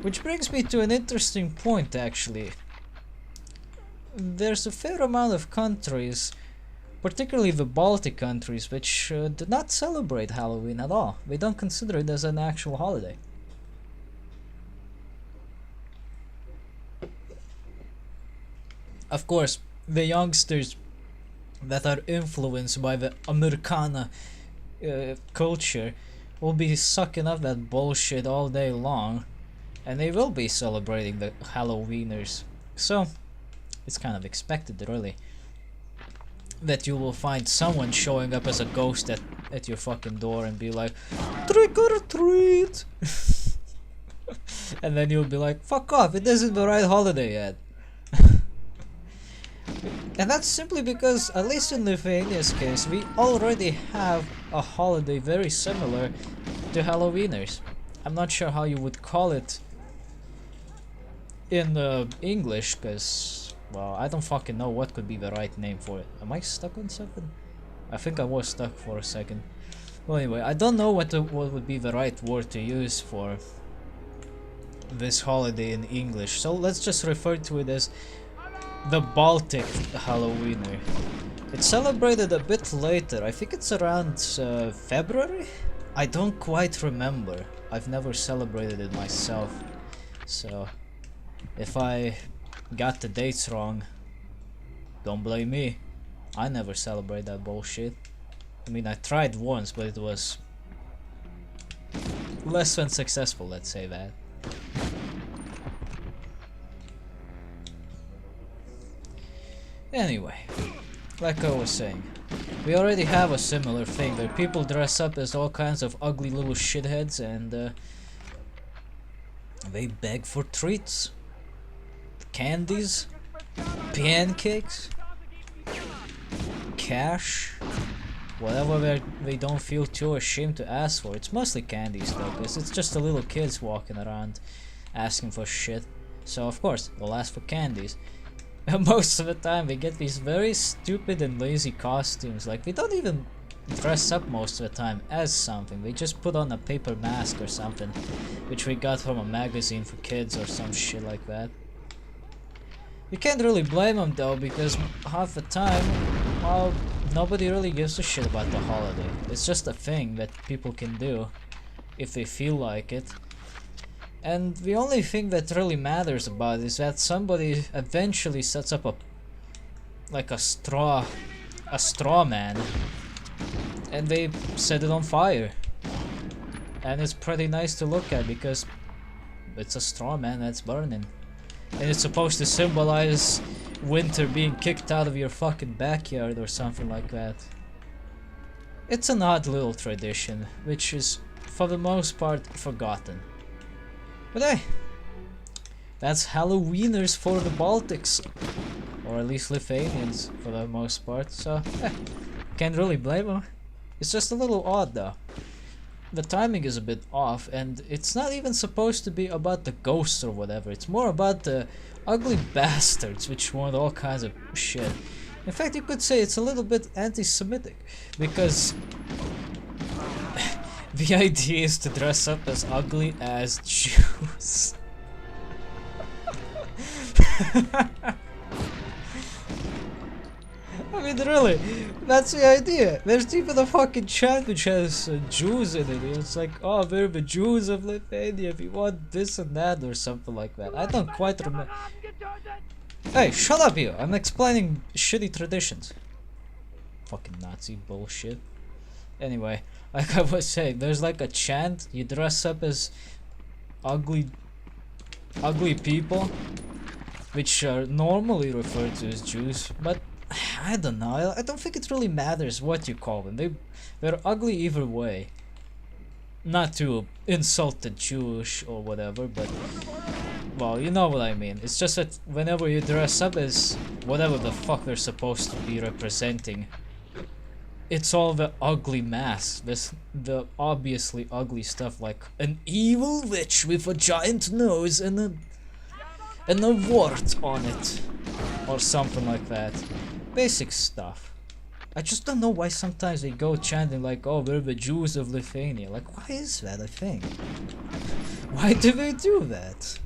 Which brings me to an interesting point actually. There's a fair amount of countries, particularly the Baltic countries, which do not celebrate Halloween at all. They don't consider it as an actual holiday. Of course, the youngsters that are influenced by the Americana culture will be sucking up that bullshit all day long, and they will be celebrating the Halloweeners. So, it's kind of expected, really, that you will find someone showing up as a ghost at your fucking door and be like, trick or treat! And then you'll be like, fuck off, it isn't the right holiday yet. And that's simply because, at least in Lithuania's case, we already have a holiday very similar to Halloweeners. I'm not sure how you would call it in English, because, well, I don't fucking know what could be the right name for it. Am I stuck on something? I think I was stuck for a second. Well, anyway, I don't know what would be the right word to use for this holiday in English, so let's just refer to it as the Baltic Halloweener. It's celebrated a bit later. I think it's around February? I don't quite remember. I've never celebrated it myself. So, if I got the dates wrong, don't blame me. I never celebrate that bullshit. I mean, I tried once, but it was less than successful, let's say that. Anyway, like I was saying, we already have a similar thing where people dress up as all kinds of ugly little shitheads and they beg for treats, candies, pancakes, cash, whatever they don't feel too ashamed to ask for. It's mostly candies though, because it's just the little kids walking around asking for shit. So of course, they'll ask for candies. Most of the time they get these very stupid and lazy costumes. Like, they don't even dress up most of the time as something. They just put on a paper mask or something, which we got from a magazine for kids or some shit like that. You can't really blame them though, because half the time, well, nobody really gives a shit about the holiday. It's just a thing that people can do if they feel like it. And the only thing that really matters about it is that somebody eventually sets up a straw man, and they set it on fire. And it's pretty nice to look at because it's a straw man that's burning. And it's supposed to symbolize winter being kicked out of your fucking backyard or something like that. It's an odd little tradition, which is for the most part forgotten. But hey, that's Halloweeners for the Baltics, or at least Lithuanians for the most part, so can't really blame them. It's just a little odd though. The timing is a bit off, and it's not even supposed to be about the ghosts or whatever. It's more about the ugly bastards which want all kinds of shit. In fact, you could say it's a little bit anti-Semitic, because the idea is to dress up as ugly as Jews. I mean, really, that's the idea. There's even a fucking chant which has Jews in it. It's like, oh, we're the Jews of Lithuania, we want this and that, or something like that. I don't quite remember. Hey, shut up you! I'm explaining shitty traditions. Fucking Nazi bullshit. Anyway, like I was saying, there's like a chant. You dress up as ugly people, which are normally referred to as Jews, but I don't know. I don't think it really matters what you call them. They're ugly either way. Not to insult the Jewish or whatever, but well, you know what I mean. It's just that whenever you dress up as whatever the fuck they're supposed to be representing, it's all the ugly masks, the obviously ugly stuff, like an evil witch with a giant nose and a wart on it, or something like that. Basic stuff. I just don't know why sometimes they go chanting like, oh, we're the Jews of Lithuania. Like, why is that a thing? Why do they do that?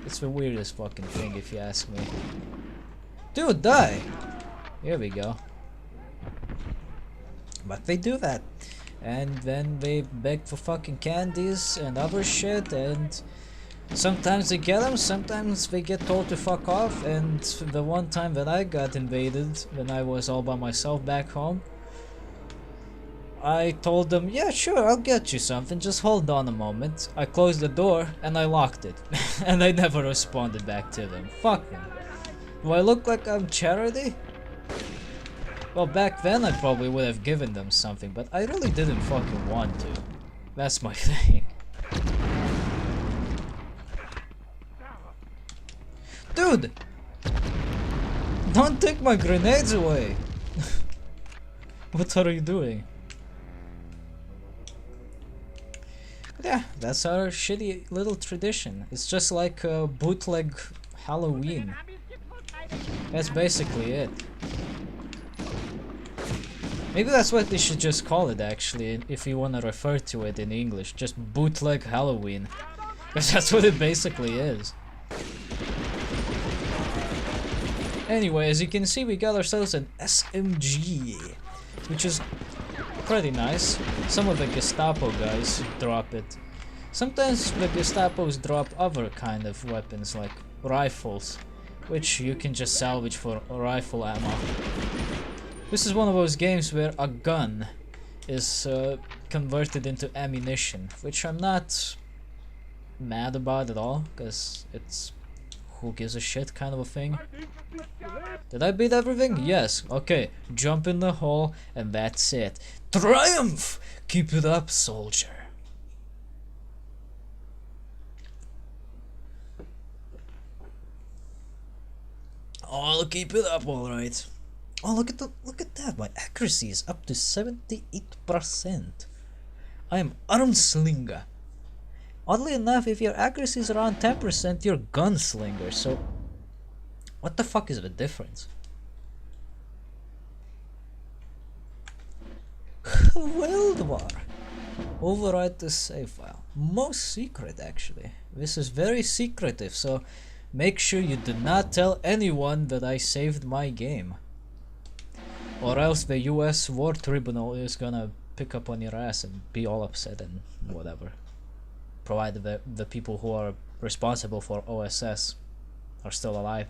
It's the weirdest fucking thing if you ask me. Dude, die! Here we go. But they do that. And then they beg for fucking candies and other shit, and sometimes they get them, sometimes they get told to fuck off. And the one time that I got invaded, when I was all by myself back home, I told them, yeah, sure, I'll get you something, just hold on a moment. I closed the door and I locked it. And I never responded back to them. Fuck them. Do I look like I'm charity? Well, back then I probably would have given them something, but I really didn't fucking want to. That's my thing. Dude! Don't take my grenades away! What are you doing? Yeah, that's our shitty little tradition. It's just like a bootleg Halloween. That's basically it. Maybe that's what they should just call it, actually, if you want to refer to it in English. Just bootleg Halloween. Because that's what it basically is. Anyway, as you can see, we got ourselves an SMG, which is pretty nice. Some of the Gestapo guys drop it. Sometimes the Gestapos drop other kind of weapons, like rifles, which you can just salvage for rifle ammo. This is one of those games where a gun is converted into ammunition, which I'm not mad about at all, because it's who gives a shit kind of a thing. Did I beat everything? Yes. Okay, jump in the hole and that's it. Triumph! Keep it up, soldier. I'll keep it up, alright. Oh, look at that. My accuracy is up to 78%. I am arm slinger. Oddly enough, if your accuracy is around 10%, you're gunslinger. So, what the fuck is the difference? World War. Override the save file. Most secret, actually. This is very secretive, so make sure you do not tell anyone that I saved my game. Or else the US War Tribunal is gonna pick up on your ass and be all upset and whatever. Provided the people who are responsible for OSS are still alive.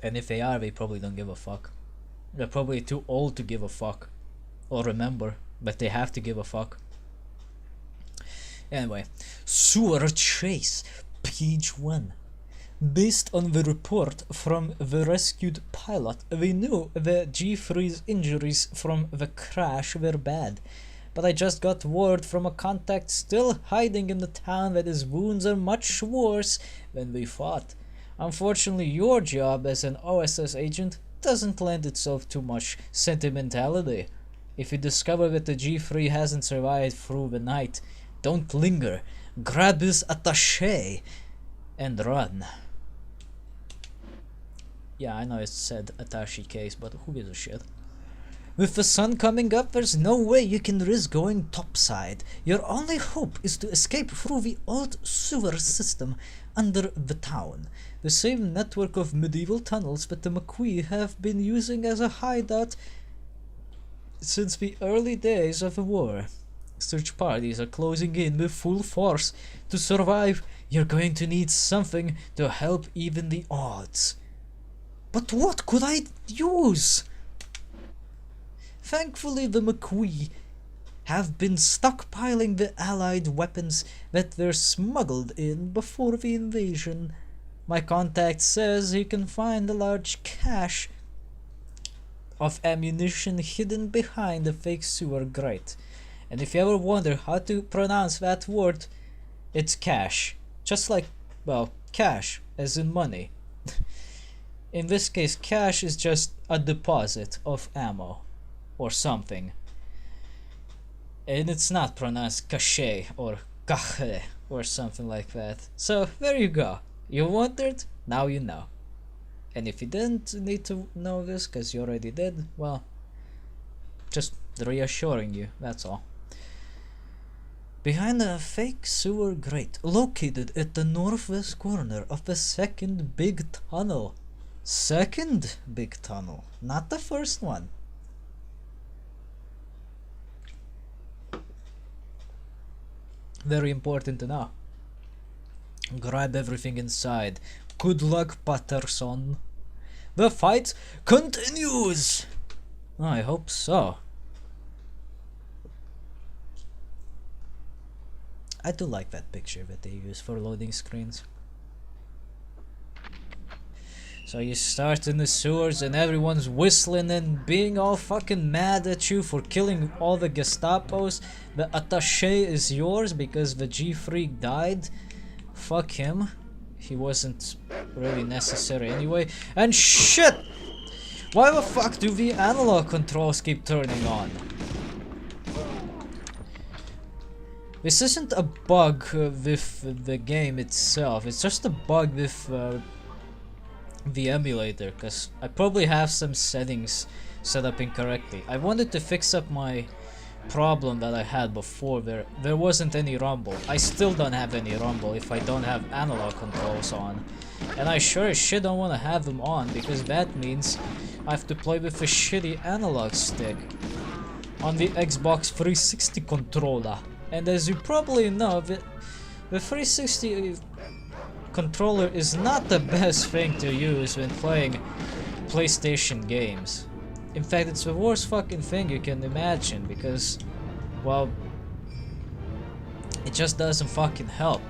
And if they are, they probably don't give a fuck. They're probably too old to give a fuck. Or remember, but they have to give a fuck. Anyway, Sewer Chase, page 1. Based on the report from the rescued pilot, we knew the G3's injuries from the crash were bad. But I just got word from a contact still hiding in the town that his wounds are much worse than we thought. Unfortunately, your job as an OSS agent doesn't lend itself to much sentimentality. If you discover that the G3 hasn't survived through the night, don't linger. Grab his attaché and run. Yeah, I know it said attaché case, but who gives a shit? With the sun coming up, there's no way you can risk going topside. Your only hope is to escape through the old sewer system under the town. The same network of medieval tunnels that the McQueen have been using as a hideout since the early days of the war. Search parties are closing in with full force. To survive, you're going to need something to help even the odds. But what could I use? Thankfully, the McQueen have been stockpiling the allied weapons that were smuggled in before the invasion. My contact says he can find a large cache of ammunition hidden behind a fake sewer grate. And if you ever wonder how to pronounce that word, it's cash. Just like, well, cash, as in money. In this case, cash is just a deposit of ammo. Or something. And it's not pronounced cache or cache or something like that. So there you go. You wondered, now you know. And if you didn't need to know this because you already did, well, just reassuring you, that's all. Behind a fake sewer grate located at the northwest corner of the second big tunnel. Second big tunnel, not the first one. Very important to know. Grab everything inside. Good luck, Patterson. The fight continues! I hope so. I do like that picture that they use for loading screens. So you start in the sewers and everyone's whistling and being all fucking mad at you for killing all the Gestapos. The attaché is yours because the G-Freak died. Fuck him. He wasn't really necessary anyway. And shit! Why the fuck do the analog controls keep turning on? This isn't a bug with the game itself, it's just a bug with the emulator, because I probably have some settings set up incorrectly. I wanted to fix up my problem that I had before. There wasn't any rumble. I still don't have any rumble if I don't have analog controls on. And I sure as shit don't want to have them on, because that means I have to play with a shitty analog stick on the Xbox 360 controller. And as you probably know, the 360 controller is not the best thing to use when playing PlayStation games. In fact, it's the worst fucking thing you can imagine because, well, it just doesn't fucking help.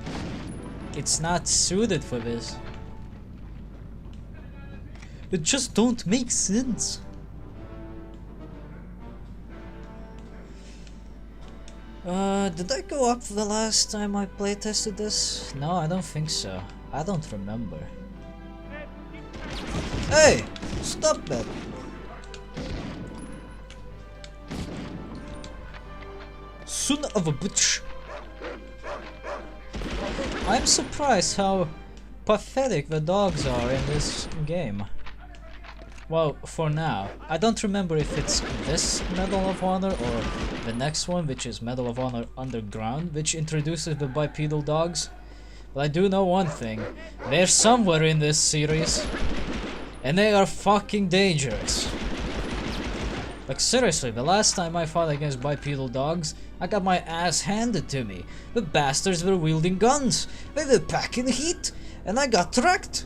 It's not suited for this. It just don't make sense. Did I go up the last time I playtested this? No, I don't think so. I don't remember. Hey! Stop that! Son of a bitch! I'm surprised how pathetic the dogs are in this game. Well, for now. I don't remember if it's this Medal of Honor or the next one, which is Medal of Honor Underground, which introduces the bipedal dogs. But I do know one thing. They're somewhere in this series. And they are fucking dangerous. Like seriously, the last time I fought against bipedal dogs, I got my ass handed to me. The bastards were wielding guns. They were packing heat. And I got tracked.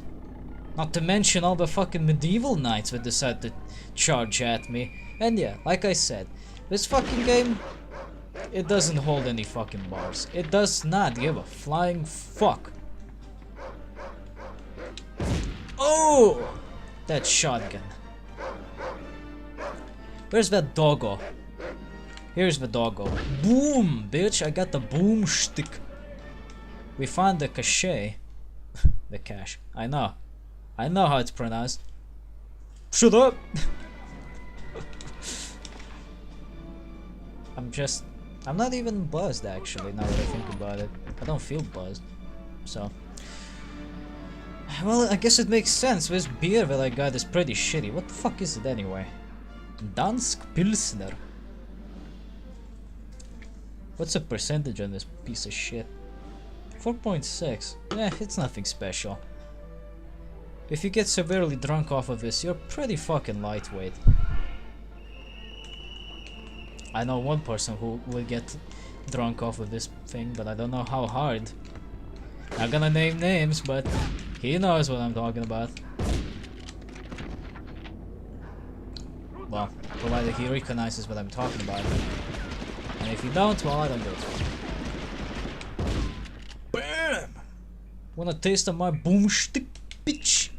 Not to mention all the fucking medieval knights that decided to charge at me. And yeah, like I said, this fucking game, it doesn't hold any fucking bars. It does not give a flying fuck. Oh! That shotgun. Where's that doggo? Here's the doggo. Boom, bitch, I got the boom stick. We found the cache. The cache. I know how it's pronounced. Shut up! I'm not even buzzed actually, now that I think about it. I don't feel buzzed. So. Well, I guess it makes sense. This beer that I got is pretty shitty. What the fuck is it anyway? Dansk Pilsner. What's the percentage on this piece of shit? 4.6. Eh, it's nothing special. If you get severely drunk off of this, you're pretty fucking lightweight. I know one person who will get drunk off of this thing, but I don't know how hard. Not gonna name names, but he knows what I'm talking about. Well, provided he recognizes what I'm talking about. And if you don't, well, I don't do it. BAM! Wanna taste of my boomstick, bitch?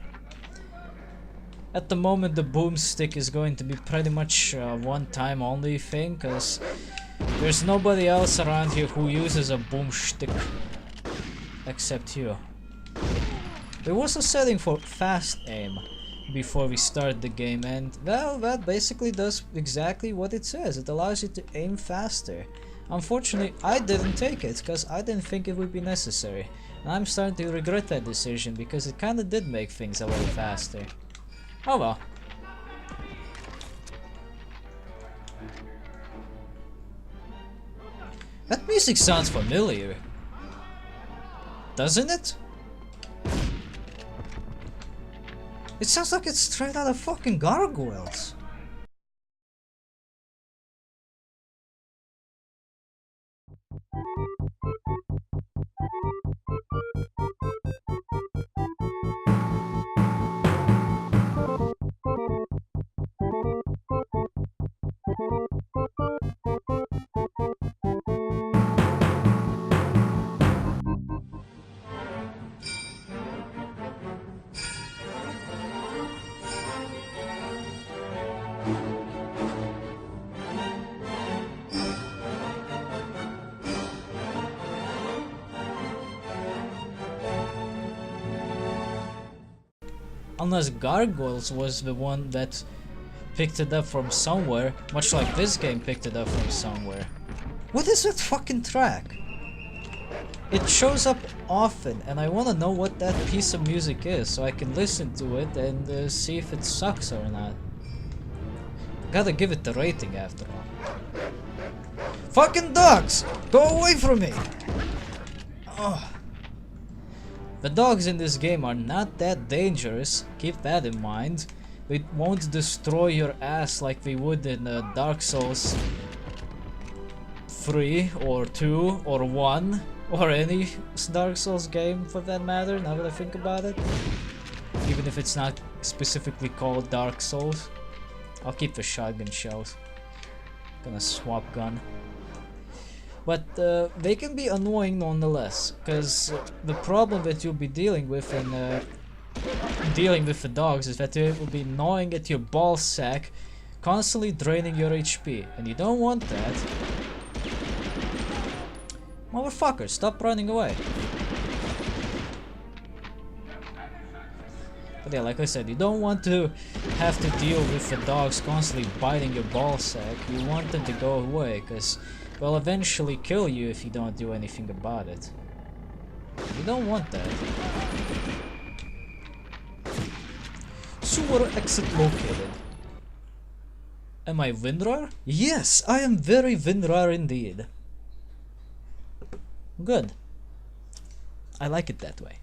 At the moment, the boomstick is going to be pretty much a one-time only thing, because there's nobody else around here who uses a boomstick except you. There was a setting for fast aim before we start the game, and well, that basically does exactly what it says. It allows you to aim faster. Unfortunately, I didn't take it because I didn't think it would be necessary, and I'm starting to regret that decision because it kinda did make things a little faster. Oh well. That music sounds familiar. Doesn't it? It sounds like it's straight out of fucking Gargoyles. Unless Gargoyles was the one that picked it up from somewhere, much like this game picked it up from somewhere. What is that fucking track? It shows up often and I wanna know what that piece of music is so I can listen to it and see if it sucks or not. Gotta give it the rating after all. Fucking dogs! Go away from me! Oh. The dogs in this game are not that dangerous, keep that in mind. They won't destroy your ass like they would in Dark Souls 3 or 2 or 1 or any Dark Souls game for that matter, now that I think about it. Even if it's not specifically called Dark Souls. I'll keep the shotgun shells. Gonna swap gun. But they can be annoying nonetheless, because the problem that you'll be dealing with in dealing with the dogs is that they will be gnawing at your ball sack, constantly draining your HP, and you don't want that. Motherfucker, stop running away. But yeah, like I said, you don't want to have to deal with the dogs constantly biting your ball sack. You want them to go away, because they'll eventually kill you if you don't do anything about it. You don't want that. Sewer exit located. Am I Winrar? Yes, I am very Winrar indeed. Good. I like it that way.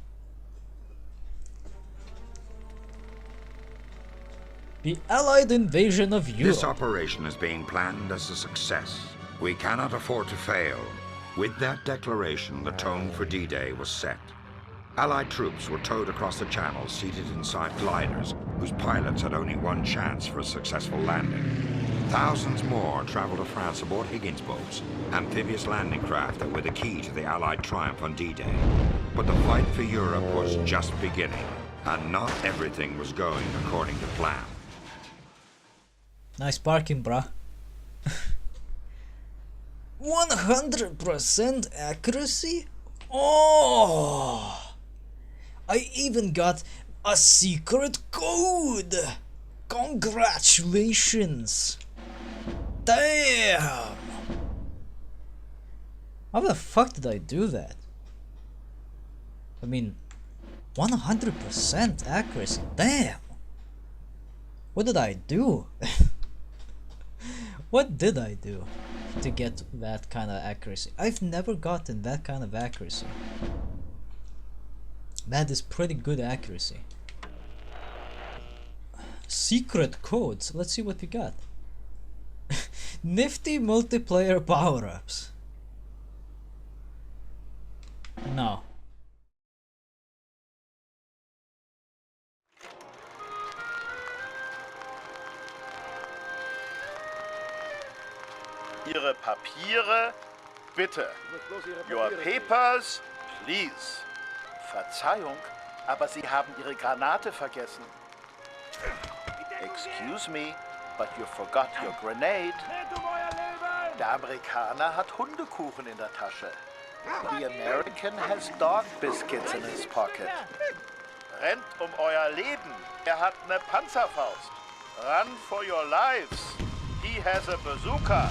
The Allied invasion of Europe. This operation is being planned as a success. We cannot afford to fail. With that declaration, the tone for D-Day was set. Allied troops were towed across the channel, seated inside gliders, whose pilots had only one chance for a successful landing. Thousands more traveled to France aboard Higgins boats, amphibious landing craft that were the key to the Allied triumph on D-Day. But the fight for Europe was just beginning, and not everything was going according to plan. Nice parking, bruh. 100% accuracy? Oh! I even got a secret code! Congratulations! Damn! How the fuck did I do that? I mean, 100% accuracy, damn! What did I do? What did I do to get that kind of accuracy? I've never gotten that kind of accuracy. That is pretty good accuracy. Secret codes. Let's see what we got. Nifty multiplayer power-ups. No. Ihre Papiere, bitte. Your papers, please. Verzeihung, aber Sie haben Ihre Granate vergessen. Excuse me, but you forgot your grenade. Der Amerikaner hat Hundekuchen in der Tasche. The American has dog biscuits in his pocket. Rennt euer Leben. Er hat eine Panzerfaust. Run for your lives. He has a bazooka.